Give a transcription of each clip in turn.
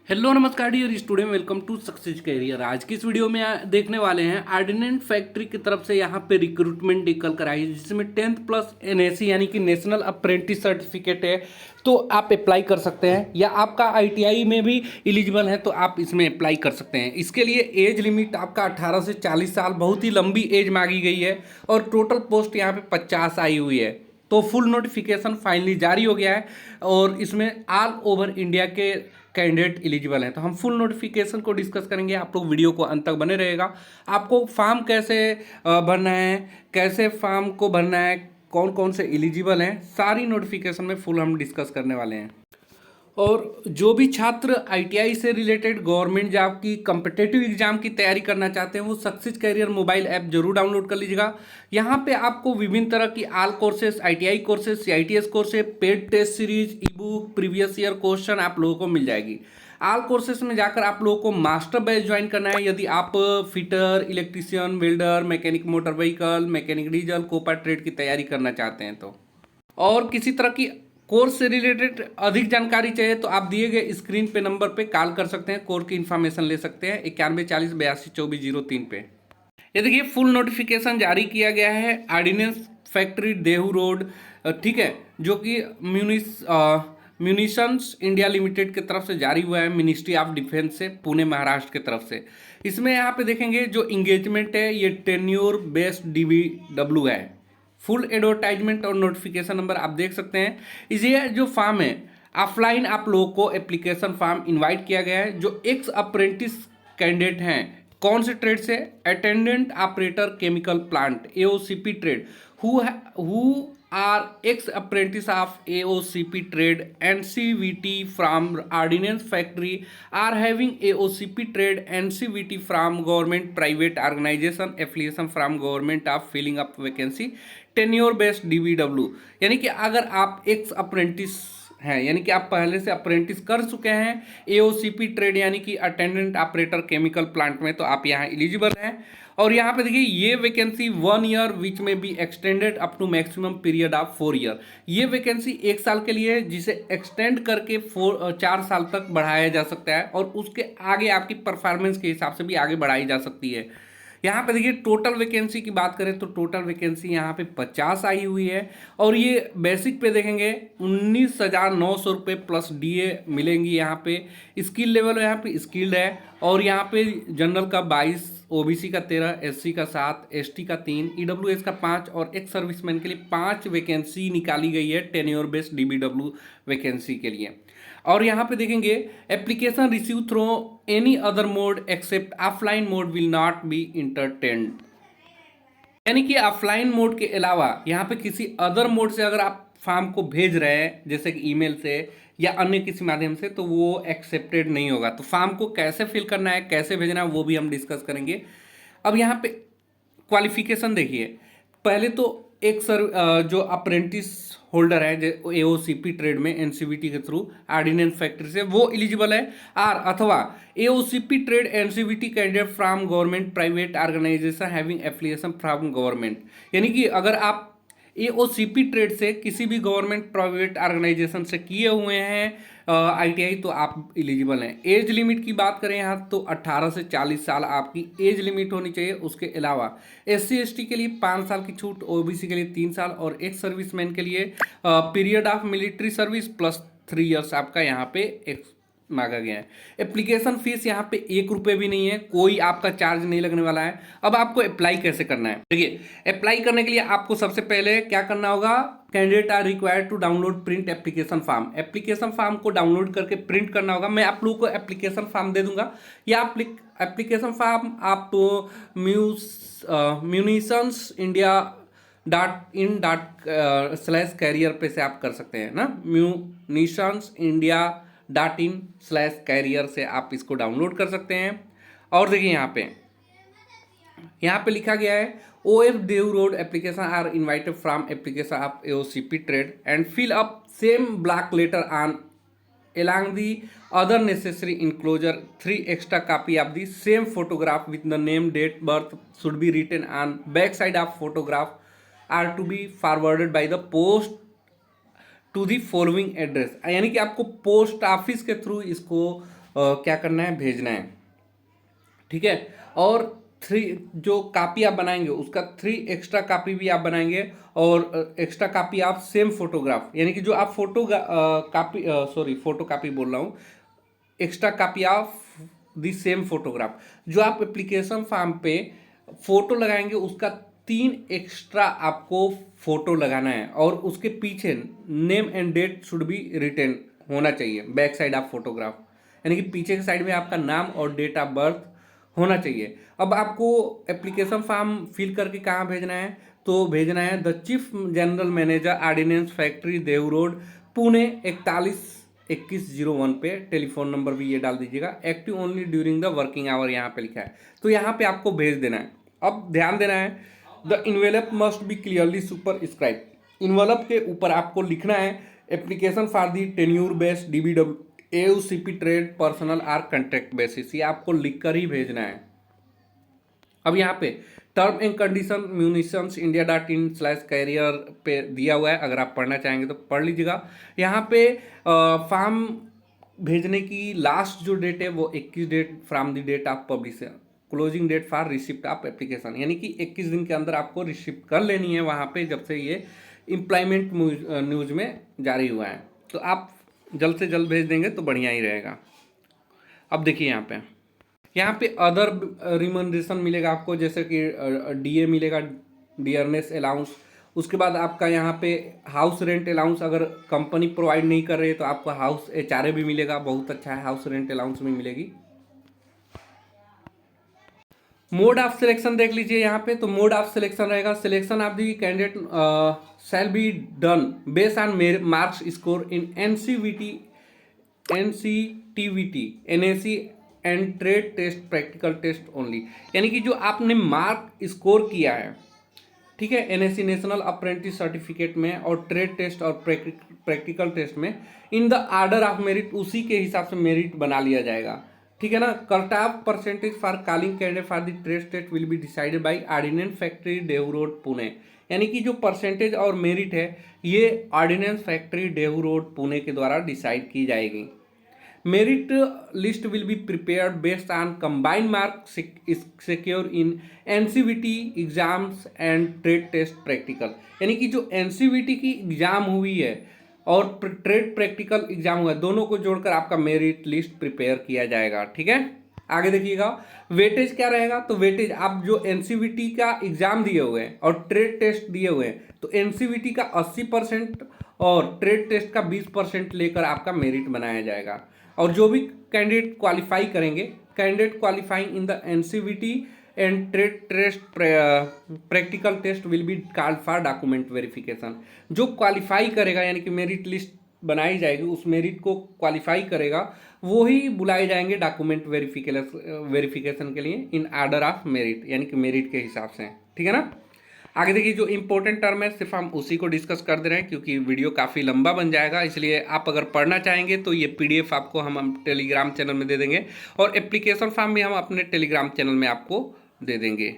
Hello नमस्कार dear student, welcome to success career. आज की इस वीडियो में देखने वाले हैं आर्डिनेंट फैक्ट्री की तरफ से यहाँ पे रिक्रूटमेंट निकल कर आई है, जिसमें 10th प्लस एनएसी यानी कि नेशनल अप्रेंटिस सर्टिफिकेट है, तो आप अप्लाई कर सकते हैं। या आपका आईटीआई में भी एलिजिबल है तो आप इसमें अप्लाई कर सकते हैं। इसके लिए एज लिमिट आपका 18 से 40 साल, बहुत ही लंबी एज मांगी गई है और टोटल पोस्ट यहाँ पे 50 आई हुई है। तो फुल नोटिफिकेशन फाइनली जारी हो गया है और इसमें ऑल ओवर इंडिया के कैंडिडेट एलिजिबल हैं। तो हम फुल नोटिफिकेशन को डिस्कस करेंगे, आप लोग वीडियो को अंत तक बने रहेगा। आपको फॉर्म कैसे भरना है, कैसे फॉर्म को भरना है, कौन कौन से एलिजिबल हैं, सारी नोटिफिकेशन में फुल हम डिस्कस करने वाले हैं। और जो भी छात्र आईटीआई से रिलेटेड गवर्नमेंट जॉब की कम्पिटिटिव एग्जाम की तैयारी करना चाहते हैं वो सक्सेस कैरियर मोबाइल ऐप जरूर डाउनलोड कर लीजिएगा। यहाँ पे आपको विभिन्न तरह की all courses, ITI courses, CITS courses, paid test series, E book, previous year question आप लोगों को मिल जाएगी। आल कोर्सेज में जाकर आप लोगों को मास्टर बैच ज्वाइन करना है यदि आप fitter, electrician, welder, mechanic motor vehicle, mechanic diesel, COPA trade की तैयारी करना चाहते हैं तो। और किसी तरह की कोर्स से रिलेटेड अधिक जानकारी चाहिए तो आप दिए गए स्क्रीन पे नंबर पे कॉल कर सकते हैं, कोर्स की इन्फॉर्मेशन ले सकते हैं 9140822403 पे। ये देखिए फुल नोटिफिकेशन जारी किया गया है आर्डिनेंस फैक्ट्री देहू रोड, ठीक है, जो कि म्यूनिशंस इंडिया लिमिटेड की तरफ से जारी हुआ है, मिनिस्ट्री ऑफ डिफेंस से, पुणे महाराष्ट्र की तरफ से। इसमें यहाँ पे देखेंगे जो इंगेजमेंट है ये टेन्योर बेस्ड डीबीडब्ल्यू है। फुल एडवर्टाइजमेंट और नोटिफिकेशन नंबर आप देख सकते हैं। ये जो फॉर्म है ऑफलाइन आप लोगों को एप्लीकेशन फॉर्म इनवाइट किया गया है। जो एक्स अप्रेंटिस कैंडिडेट हैं, कौन से ट्रेड से, attendant operator chemical plant AOCP trade, who are ex-apprentice of AOCP trade NCVT from ordnance factory are having AOCP trade NCVT from government private organization affiliation from government of filling up vacancy tenure based DBW। यानी कि अगर आप x apprentice हैं, यानी कि आप पहले से अप्रेंटिस कर चुके हैं एओसीपी ट्रेड यानी कि अटेंडेंट ऑपरेटर केमिकल प्लांट में, तो आप यहाँ एलिजिबल हैं। और यहाँ पे देखिए ये vacancy 1 year which may be extended up to maximum period of 4 year. ये वैकेंसी 1 साल के लिए है जिसे एक्सटेंड करके 4 साल तक बढ़ाया जा सकता है और उसके आगे आपकी परफॉर्मेंस के हिसाब से भी आगे बढ़ाई जा सकती है। यहाँ पे देखिए टोटल वैकेंसी की बात करें तो टोटल वैकेंसी यहाँ पे 50 आई हुई है और ये बेसिक पे देखेंगे 19,900 रुपये प्लस डीए मिलेंगी। यहाँ पे स्किल लेवल यहाँ पे स्किल्ड है और यहाँ पे जनरल का 22, ओबीसी का 13, एससी का 7, एसटी का 3, ईडब्ल्यूएस का 5 और एक सर्विसमैन के लिए 5 वैकेंसी निकाली गई है टेन्योर बेस्ड डीबीडब्ल्यू वैकेंसी के लिए। और यहाँ पे देखेंगे application receive through any other mode except offline mode will not be entertained. यानी कि ऑफलाइन मोड के अलावा यहाँ पे किसी अदर मोड से अगर आप फॉर्म को भेज रहे हैं जैसे कि ईमेल से या अन्य किसी माध्यम से तो वो एक्सेप्टेड नहीं होगा। तो फॉर्म को कैसे फिल करना है, कैसे भेजना है वो भी हम डिस्कस करेंगे। अब यहाँ पे क्वालिफिकेशन देखिए, पहले तो एक जो अप्रेंटिस होल्डर है एओसीपी ट्रेड में एनसीवीटी के थ्रू ऑर्डिनेंस फैक्ट्री से वो एलिजिबल है, आर अथवा AOCP trade NCVT candidate from government private organisation having affiliation from government. यानी कि अगर आप एओसीपी ट्रेड से किसी भी गवर्नमेंट प्राइवेट ऑर्गेनाइजेशन से किए हुए हैं आईटीआई तो आप एलिजिबल हैं। एज लिमिट की बात करें यहाँ तो 18 से 40 साल आपकी एज लिमिट होनी चाहिए। उसके अलावा एससी एसटी के लिए 5 साल की छूट, ओबीसी के लिए 3 साल और एक सर्विसमैन के लिए period of military service plus 3 years आपका यहाँ पे एक मांगा गया है। एप्लीकेशन फीस यहाँ पे 1 रुपये भी नहीं है, कोई आपका चार्ज नहीं लगने वाला है। अब आपको अप्लाई कैसे करना है, देखिए अप्लाई करने के लिए आपको सबसे पहले क्या करना होगा, candidate are required to download print application form. Application form को डाउनलोड करके प्रिंट करना होगा। मैं आप लोगों को एप्लीकेशन फॉर्म दे दूंगा या एप्लीकेशन फॉर्म आप म्यूनिशंस इंडिया .in/कैरियर पे से आप कर सकते हैं ना, म्यूनिशंस इंडिया .in/कैरियर से आप इसको डाउनलोड कर सकते हैं। और देखिए यहाँ पे लिखा गया है OF Dehu road application are invited from application of AOCP trade and fill up same black letter on along the other necessary enclosure 3 extra copy of the same photograph with the name, date, birth should be written on back side of photograph are to be forwarded by the post to the following address. यानी कि आपको post office के through इसको क्या करना है, भेजना है। ठीक है। और 3 जो कापी आप बनाएंगे उसका 3 एक्स्ट्रा कापी भी आप बनाएंगे, और एक्स्ट्रा कापी आप सेम फोटोग्राफ, यानी कि जो आप फोटो कापी बोल रहा हूँ, extra copy of the same photograph. जो आप एप्लीकेशन फॉर्म पे फोटो लगाएंगे उसका 3 एक्स्ट्रा आपको फोटो लगाना है, और उसके पीछे name and date should be written होना चाहिए बैक साइड ऑफ फोटोग्राफ, यानी कि पीछे की साइड में आपका नाम और डेट ऑफ बर्थ होना चाहिए। अब आपको एप्लीकेशन फॉर्म फिल करके कहाँ भेजना है, तो भेजना है the chief general manager ordnance factory Dehu road Pune 412101 पे। टेलीफोन नंबर भी ये डाल दीजिएगा। Active only during the working hour यहाँ पे लिखा है, तो यहाँ पे आपको भेज देना है। अब ध्यान देना है, the envelope must be clearly superscribe. Envelope के ऊपर आपको लिखना है application for the tenure based DBW AUCP trade personnel or contract basis, ये आपको लिखकर ही भेजना है। अब यहाँ पे term and condition munitions india.in/career पे दिया हुआ है, अगर आप पढ़ना चाहेंगे तो पढ़ लीजिएगा। यहाँ पे फॉर्म भेजने की लास्ट जो डेट है वो 21 date from the date of publication, closing date for receipt of application, यानी कि 21 दिन के अंदर आपको रिसिप्ट कर लेनी है वहाँ पे, जब से ये एम्प्लॉयमेंट न्यूज में जारी हुआ है। तो आप जल्द से जल्द भेज देंगे तो बढ़िया ही रहेगा। अब देखिए यहाँ पे अदर रिमनरेशन मिलेगा आपको, जैसे कि DA मिलेगा, डियरनेस अलाउंस। उसके बाद आपका यहाँ पे हाउस रेंट अलाउंस अगर कंपनी प्रोवाइड नहीं कर रही है तो आपको हाउस HRA भी मिलेगा, बहुत अच्छा है, हाउस रेंट अलाउंस भी मिलेगी। मोड ऑफ सिलेक्शन देख लीजिए यहाँ पे, तो मोड ऑफ सिलेक्शन रहेगा selection of the candidate shall be done based on marks score in NCVT NCTVT NAC and trade test practical test only, यानी कि जो आपने मार्क स्कोर किया है, ठीक है, NAC नेशनल अप्रेंटिस सर्टिफिकेट में और ट्रेड टेस्ट और प्रैक्टिकल टेस्ट में, in the order of merit, उसी के हिसाब से मेरिट बना लिया जाएगा। ठीक है ना। Cut off percentage for calling candidate for the trade test will be decided by ordnance factory Dehu road Pune, यानी कि जो परसेंटेज और मेरिट है ये ordnance factory Dehu road Pune के द्वारा डिसाइड की जाएगी। Merit list will be prepared based on combined mark secure in NCVT exams and trade test practical, यानी कि जो NCVT की एग्जाम हुई है और ट्रेड प्रैक्टिकल एग्जाम हुआ है, दोनों को जोड़कर आपका मेरिट लिस्ट प्रिपेयर किया जाएगा। ठीक है। आगे देखिएगा वेटेज क्या रहेगा, तो वेटेज आप जो NCVT का एग्जाम दिए हुए हैं और ट्रेड टेस्ट दिए हुए हैं, तो NCVT का 80% और ट्रेड टेस्ट का 20% लेकर आपका मेरिट बनाया जाएगा। और जो भी कैंडिडेट क्वालिफाई करेंगे, candidate qualifying in the NCVT and trade test practical test will be called for document verification. जो क्वालिफाई करेगा, यानी कि मेरिट लिस्ट बनाई जाएगी, उस मेरिट को क्वालिफाई करेगा, वो ही बुलाए जाएंगे डॉक्यूमेंट वेरिफिकेशन के लिए इन ऑर्डर ऑफ मेरिट, यानी कि मेरिट के हिसाब से। ठीक है ना। आगे देखिए जो इंपॉर्टेंट टर्म है सिर्फ हम उसी को डिस्कस कर दे रहे हैं, क्योंकि वीडियो काफ़ी लंबा बन जाएगा, इसलिए आप अगर पढ़ना चाहेंगे तो ये PDF आपको हम टेलीग्राम चैनल में दे देंगे, और एप्लीकेशन फॉर्म भी हम अपने टेलीग्राम चैनल में आपको दे देंगे।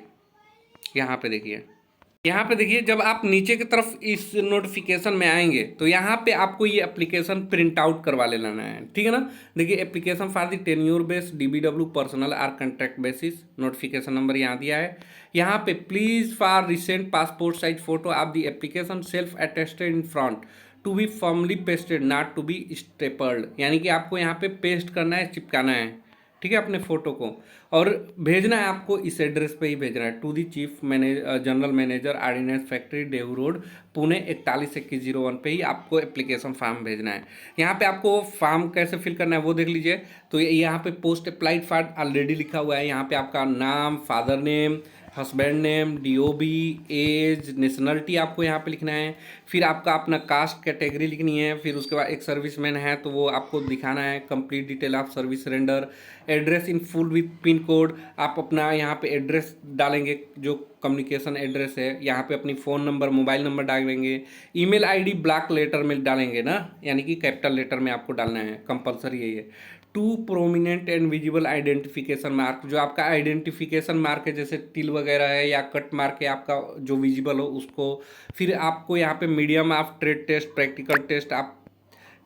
यहाँ पे देखिए जब आप नीचे की तरफ इस नोटिफिकेशन में आएंगे तो यहाँ पे आपको ये एप्लीकेशन प्रिंट आउट करवा लेना है। ठीक है ना। देखिए application for the tenure based DBW personnel or contract basis, notification number यहाँ दिया है। यहाँ पे please four recent passport size photo of the application self attested in front to be firmly pasted not to be stapled, यानी कि आपको यहाँ पे पेस्ट करना है, चिपकाना है। ठीक है, अपने फोटो को, और भेजना है आपको इस एड्रेस पे ही भेजना है, to the chief general manager ordnance factory Dehu road Pune 412101 पे ही आपको एप्लीकेशन फॉर्म भेजना है। यहाँ पे आपको फॉर्म कैसे फिल करना है वो देख लीजिए। तो यहाँ पे पोस्ट अप्लाइड फॉर ऑलरेडी लिखा हुआ है, यहाँ पे आपका नाम, father name, husband name, DOB, age, nationality आपको यहाँ पे लिखना है। फिर आपका अपना कास्ट कैटेगरी लिखनी है। फिर उसके बाद एक सर्विसमैन है तो वो आपको दिखाना है, complete detail of service render, address in full with pin code. आप अपना यहाँ पे एड्रेस डालेंगे, जो कम्युनिकेशन एड्रेस है, यहाँ पे अपनी फ़ोन नंबर, मोबाइल नंबर डालेंगे। ईमेल ID ब्लॉक लेटर में डालेंगे ना, यानी कि कैपिटल लेटर में आपको डालना है, कंपलसरी है ये। To prominent and visible identification mark, जो आपका आइडेंटिफिकेशन मार्क है, जैसे टिल वगैरह है या कट मार्क है आपका जो विजिबल हो उसको। फिर आपको यहाँ पे medium of trade test practical test आप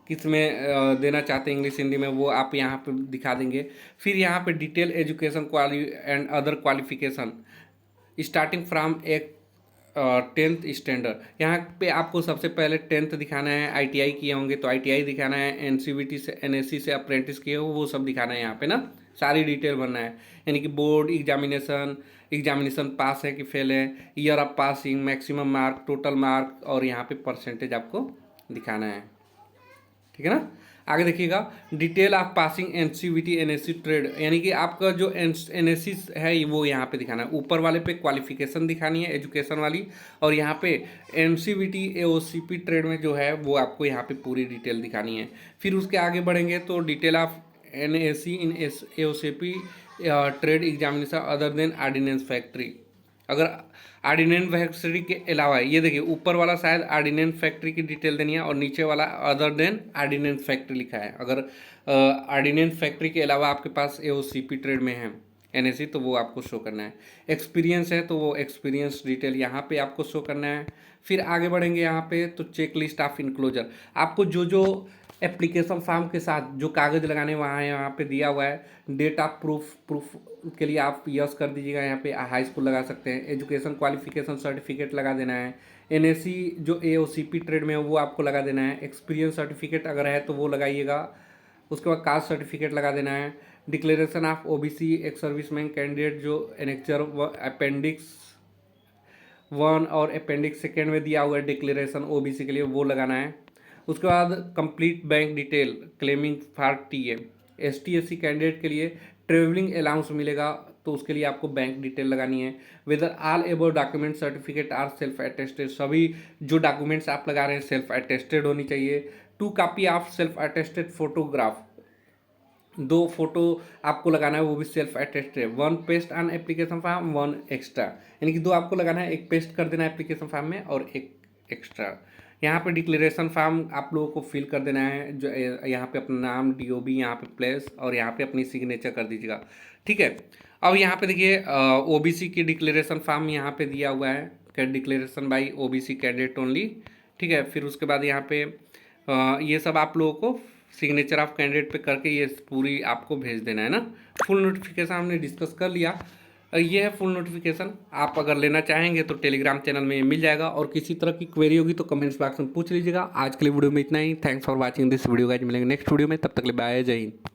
किस में देना चाहते हैं इंग्लिश हिंदी में, वो आप यहाँ पे दिखा देंगे। फिर यहाँ पे detail education quali and other qualification starting from एक 10th स्टैंडर्ड। यहाँ पे आपको सबसे पहले 10th दिखाना है, आईटीआई किए होंगे तो आईटीआई दिखाना है, एनसीवीटी से एनएससी से अप्रेंटिस किए हो वो सब दिखाना है यहाँ पे ना, सारी डिटेल भरना है। यानी कि बोर्ड एग्जामिनेशन पास है कि फेल है, year of passing, maximum mark, total mark और यहाँ पे परसेंटेज आपको दिखाना है। ठीक है ना। आगे देखिएगा, detail of passing NCVT NSC trade, यानी कि आपका जो एनएससी है वो यहाँ पे दिखाना है। ऊपर वाले पे क्वालिफिकेशन दिखानी है एजुकेशन वाली, और यहाँ पे एनसीवीटी एओसीपी ट्रेड में जो है वो आपको यहाँ पे पूरी डिटेल दिखानी है। फिर उसके आगे बढ़ेंगे तो detail of NSC in AOCP trade examination other than ordnance factory. अगर ऑर्डिनेंस फैक्ट्री के अलावा, ये देखिए ऊपर वाला शायद ऑर्डिनेंस फैक्ट्री की डिटेल देनी है और नीचे वाला अदर देन ऑर्डिनेंस फैक्ट्री लिखा है। अगर ऑर्डिनेंस फैक्ट्री के अलावा आपके पास एओसीपी ट्रेड में है एनएससी तो वो आपको शो करना है। एक्सपीरियंस है तो वो एक्सपीरियंस डिटेल यहाँ पे आपको शो करना है। फिर आगे बढ़ेंगे यहाँ पे तो चेक लिस्ट ऑफ इनक्लोजर, आपको जो जो एप्लीकेशन फॉर्म के साथ जो कागज़ लगाने वहाँ यहाँ पे दिया हुआ है, डेट ऑफ प्रूफ के लिए आप यस कर दीजिएगा, यहाँ पे हाई स्कूल लगा सकते हैं। एजुकेशन क्वालिफिकेशन सर्टिफिकेट लगा देना है। एनएससी जो एओसीपी ट्रेड में है वो आपको लगा देना है। एक्सपीरियंस सर्टिफिकेट अगर है तो वो लगाइएगा। उसके बाद कास्ट सर्टिफिकेट लगा देना है। डिक्लेरेशन ऑफ ओबीसी एक सर्विसमैन कैंडिडेट जो एनेक्चर अपेंडिक्स 1 और अपेंडिक्स 2 में दिया हुआ है डिक्लेरेशन ओबीसी के लिए, वो लगाना है। उसके बाद complete bank detail claiming for TA, ST SC candidate के लिए ट्रेवलिंग अलाउंस मिलेगा तो उसके लिए आपको बैंक डिटेल लगानी है। Whether all above document certificate are self attested, सभी जो डॉक्यूमेंट्स आप लगा रहे हैं सेल्फ अटेस्टेड होनी चाहिए। 2 copy of self attested photograph, 2 photo आपको लगाना है वो भी self attested. 1 paste on application form 1 extra, यानी कि 2 आपको लगाना है, एक पेस्ट कर देना है एप्लीकेशन फॉर्म में और एक एक्स्ट्रा। यहाँ पे डिक्लेरेशन फॉर्म आप लोगों को फिल कर देना है, जो यहाँ पे अपना नाम डीओबी यहाँ पे प्लेस और यहाँ पे अपनी सिग्नेचर कर दीजिएगा। ठीक है। अब यहाँ पे देखिए ओबीसी की डिक्लेरेशन फॉर्म यहाँ पे दिया हुआ है, declaration by OBC candidate only. ठीक है। फिर उसके बाद यहाँ पे ये सब आप लोगों को सिग्नेचर ऑफ कैंडिडेट पे करके ये पूरी आपको भेज देना है ना। फुल नोटिफिकेशन हमने डिस्कस कर लिया, ये है फुल नोटिफिकेशन। आप अगर लेना चाहेंगे तो टेलीग्राम चैनल में मिल जाएगा, और किसी तरह की क्वेरी होगी तो कमेंट्स बॉक्स में पूछ लीजिएगा। आज के लिए वीडियो में इतना ही। Thanks for watching this video guys, मिलेंगे नेक्स्ट वीडियो में, तब तक के लिए बाय, जय हिंद।